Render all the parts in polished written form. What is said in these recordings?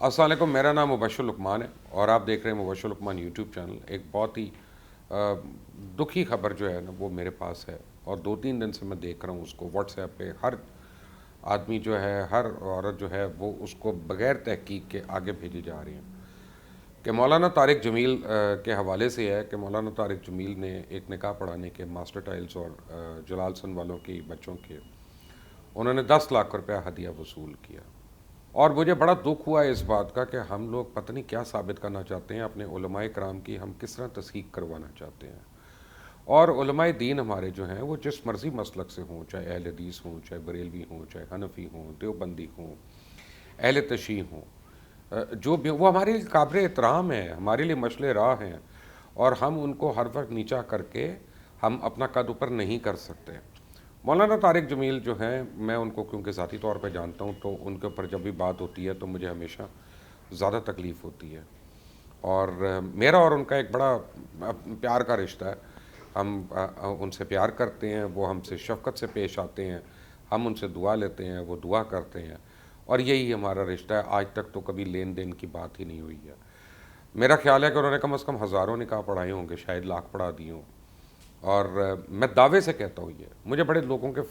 अस्सलाम वालेकुम, मेरा नाम मुबश्शिर लुकमान है और आप देख रहे हैं मुबश्शिर लुकमान यूट्यूब चैनल। एक बहुत ही दुखी खबर जो है ना वो मेरे पास है और 2-3 दिन से मैं देख रहा हूँ उसको व्हाट्सएप पे। हर आदमी जो है, हर औरत जो है वो उसको बग़ैर तहकीक के आगे भेजी जा रही हैं कि मौलाना तारिक जमील के हवाले से है कि मौलाना तारिक जमील ने एक निकाह पढ़ाने के मास्टर टाइल्स और जलाल सन वालों के बच्चों के उन्होंने 10 लाख रुपया हदिया वसूल किया। और मुझे बड़ा दुख हुआ इस बात का कि हम लोग पता नहीं क्या साबित करना चाहते हैं अपने उलमाए कराम की, हम किस तरह तस्हीक करवाना चाहते हैं। और उलमाए दीन हमारे जो हैं वो जिस मर्ज़ी मसलक से हों, चाहे अहल हदीस हों, चाहे बरेलवी हों, चाहे हनफी हों, देवबंदी हों, अहल तशीह हों, जो भी वो हमारे लिए काबिल एहतराम है, हमारे लिए मशले राह हैं और हम उनको हर वक्त नीचा करके हम अपना कद ऊपर नहीं कर सकते। मौलाना तारिक जमील जो हैं, मैं उनको क्योंकि ज़ाती तौर पे जानता हूँ तो उनके ऊपर जब भी बात होती है तो मुझे हमेशा ज़्यादा तकलीफ़ होती है। और मेरा और उनका एक बड़ा प्यार का रिश्ता है। हम उनसे प्यार करते हैं, वो हमसे शफ़क़त से पेश आते हैं, हम उनसे दुआ लेते हैं, वो दुआ करते हैं और यही हमारा रिश्ता है। आज तक तो कभी लेन देन की बात ही नहीं हुई है। मेरा ख़्याल है कि उन्होंने कम से कम हज़ारों निकाह पढ़ाए होंगे, शायद लाख पढ़ा दिए हों। और मैं दावे से कहता हूँ ये, मुझे बड़े लोगों के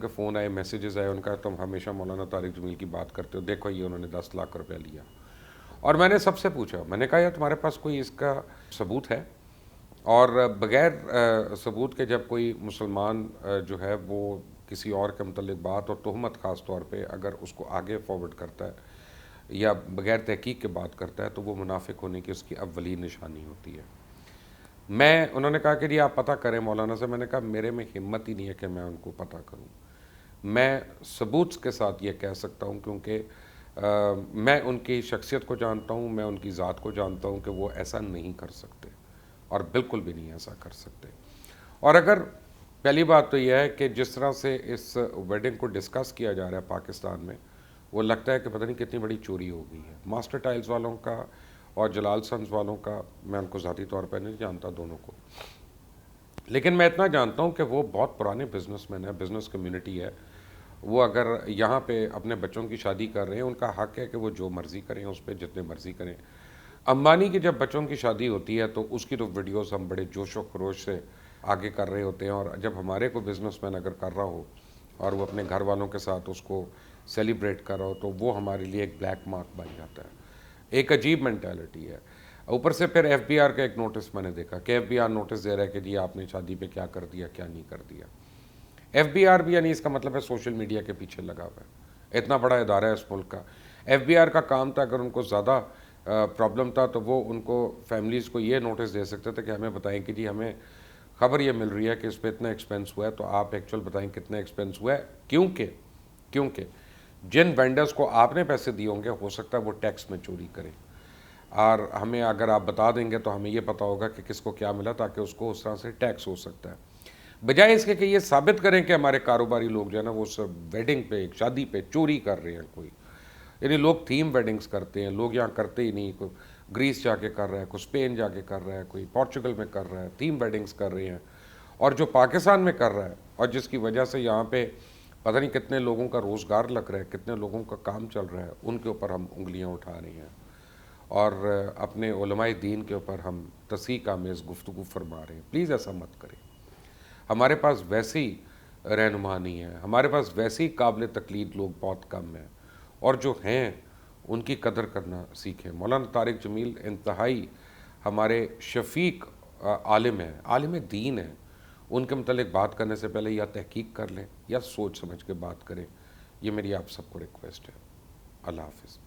फ़ोन आए, मैसेजेस आए, उनका तुम हमेशा मौलाना तारिक जमील की बात करते हो, देखो ये उन्होंने 10 लाख रुपया लिया। और मैंने सबसे पूछा, मैंने कहा यार तुम्हारे पास कोई इसका सबूत है? और बग़ैर सबूत के जब कोई मुसलमान जो है वो किसी और के मतलब बात और तहमत ख़ास तौर पे अगर उसको आगे फॉरवर्ड करता है या बग़ैर तहकीक के बात करता है तो वो मुनाफिक होने की उसकी अव्वली निशानी होती है। उन्होंने कहा कि जी आप पता करें मौलाना से। मैंने कहा मेरे में हिम्मत ही नहीं है कि मैं उनको पता करूं। मैं सबूत के साथ ये कह सकता हूं क्योंकि मैं उनकी शख्सियत को जानता हूं, मैं उनकी ज़ात को जानता हूं कि वो ऐसा नहीं कर सकते और बिल्कुल भी नहीं ऐसा कर सकते। और अगर पहली बात तो यह है कि जिस तरह से इस वेडिंग को डिस्कस किया जा रहा है पाकिस्तान में, वो लगता है कि पता नहीं कितनी बड़ी चोरी हो गई है। मास्टर टाइल्स वालों का और जलाल सन्स वालों का मैं उनको ज़ाती तौर पर नहीं जानता दोनों को, लेकिन मैं इतना जानता हूँ कि वो बहुत पुराने बिजनेसमैन है, बिज़नेस कम्युनिटी है। वो अगर यहाँ पे अपने बच्चों की शादी कर रहे हैं, उनका हक है कि वो जो मर्ज़ी करें, उस पर जितने मर्ज़ी करें। अंबानी की जब बच्चों की शादी होती है तो उसकी तो वीडियोस हम बड़े जोश व खरोश से आगे कर रहे होते हैं, और जब हमारे को बिजनेसमैन अगर कर रहा हो और वो अपने घर वालों के साथ उसको सेलिब्रेट कर रहा हो तो वो हमारे लिए एक ब्लैक मार्क बन जाता है। एक अजीब मेंटालिटी है। ऊपर से फिर एफबीआर का एक नोटिस मैंने देखा कि एफबीआर नोटिस दे रहा है कि जी आपने शादी पे क्या कर दिया, क्या नहीं कर दिया। एफबीआर भी यानी इसका मतलब है सोशल मीडिया के पीछे लगा हुआ है। इतना बड़ा इदारा है इस मुल्क का। एफबीआर का काम था, अगर उनको ज़्यादा प्रॉब्लम था तो वो उनको फैमिलीज़ को ये नोटिस दे सकते थे कि हमें बताएं कि जी हमें खबर ये मिल रही है कि इस पर इतना एक्सपेंस हुआ है, तो आप एक्चुअल बताएं कितना एक्सपेंस हुआ है। क्योंकि जिन वेंडर्स को आपने पैसे दिए होंगे हो सकता है वो टैक्स में चोरी करें, और हमें अगर आप बता देंगे तो हमें ये पता होगा कि किसको क्या मिला, ताकि उसको उस तरह से टैक्स हो सकता है। बजाय इसके कि ये साबित करें कि हमारे कारोबारी लोग जो है ना वो सब वेडिंग पे, शादी पे चोरी कर रहे हैं कोई। यानी लोग थीम वेडिंग्स करते हैं, लोग यहाँ करते ही नहीं। कोई ग्रीस जाके कर रहा है, कोई स्पेन जाके कर रहा है, कोई पोर्चुगल में कर रहा है, थीम वेडिंग्स कर रहे हैं। और जो पाकिस्तान में कर रहा है और जिसकी वजह से यहाँ पे पता नहीं कितने लोगों का रोज़गार लग रहा है, कितने लोगों का काम चल रहा है, उनके ऊपर हम उंगलियां उठा रहे हैं और अपने उलमाए दीन के ऊपर हम तस्हीक आमेज़ गुफ्तगू फरमा रहे हैं। प्लीज़ ऐसा मत करें। हमारे पास वैसी रहनुमा नहीं है, हमारे पास वैसी काबिल तकलीद लोग बहुत कम हैं, और जो हैं उनकी कदर करना सीखें। मौलाना तारिक जमील इंतहाई हमारे शफीक आलिम हैं, आलिम दीन हैं। उनके मतलब बात करने से पहले या तहकीक कर लें या सोच समझ के बात करें। ये मेरी आप सबको रिक्वेस्ट है। अल्लाह हाफिज़।